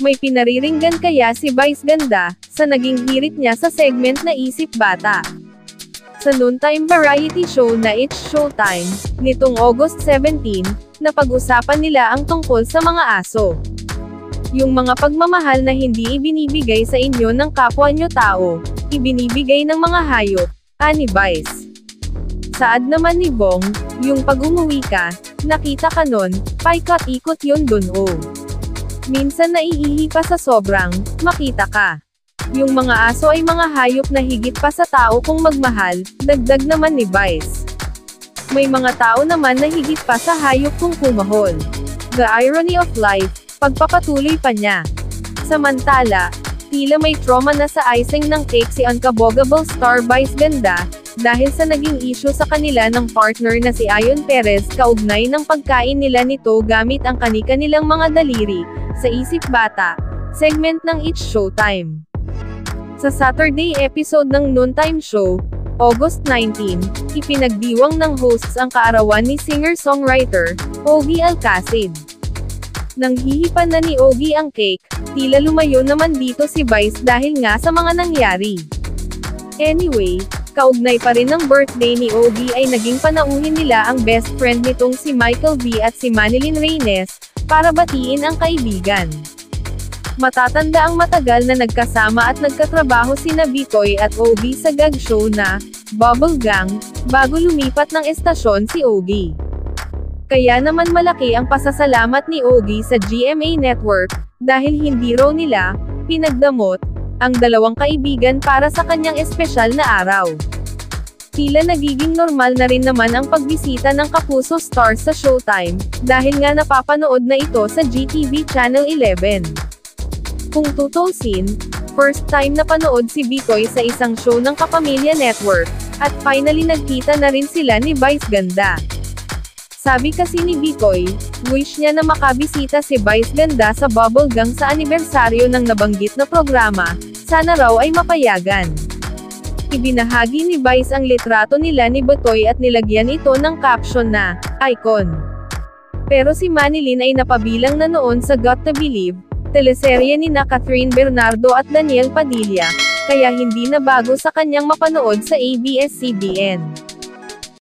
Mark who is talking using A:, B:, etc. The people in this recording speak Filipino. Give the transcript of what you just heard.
A: May pinariringgan kaya si Vice Ganda, sa naging hirit niya sa segment na Isip Bata? Sa noontime variety show na It's Showtime, nitong August 17, napag-usapan nila ang tungkol sa mga aso. Yung mga pagmamahal na hindi ibinibigay sa inyo ng kapwa nyo tao, ibinibigay ng mga hayop, ani Vice. Saad naman ni Bong, yung pag umuwi ka, nakita ka nun, paikot-ikot yun dun oh. Minsan naiihi pa sa sobrang, makita ka. Yung mga aso ay mga hayop na higit pa sa tao kung magmahal, dagdag naman ni Vice. May mga tao naman na higit pa sa hayop kung kumahol. The irony of life, pagpapatuloy pa niya. Samantala, tila may trauma na sa icing ng cake si unkabogable star Vice Ganda, dahil sa naging issue sa kanila ng partner na si Ayon Perez kaugnay ng pagkain nila nito gamit ang kani-kanilang mga daliri, sa Isip Bata, segment ng It's Showtime. Sa Saturday episode ng Noontime Show, August 19, ipinagdiwang ng hosts ang kaarawan ni singer-songwriter, Ogie Alcacid. Nang hihipan na ni Ogie ang cake, tila lumayo naman dito si Vice dahil nga sa mga nangyari. Anyway, kaugnay pa rin ng birthday ni Ogie ay naging panauhin nila ang best friend nitong si Michael V at si Manilyn Reynes, para batiin ang kaibigan. Matatanda ang matagal na nagkasama at nagkatrabaho sina Bikoy at Ogie sa gag show na Bubble Gang, bago lumipat ng estasyon si Ogie. Kaya naman malaki ang pasasalamat ni Ogie sa GMA Network, dahil hindi raw nila pinagdamot ang dalawang kaibigan para sa kanyang espesyal na araw. Tila nagiging normal na rin naman ang pagbisita ng kapuso stars sa Showtime, dahil nga napapanood na ito sa GTV Channel 11. Kung tutusin, first time na panood si Bikoy sa isang show ng Kapamilya Network, at finally nagkita na rin sila ni Vice Ganda. Sabi kasi ni Bikoy, wish niya na makabisita si Vice Ganda sa Bubble Gang sa anibersaryo ng nabanggit na programa, sana raw ay mapayagan. Ibinahagi ni Vice ang litrato nila ni Botoy at nilagyan ito ng caption na, Icon. Pero si Manilyn ay napabilang na noon sa Got to Believe, teleserye ni na Catherine Bernardo at Daniel Padilla, kaya hindi na bago sa kanyang mapanood sa ABS-CBN.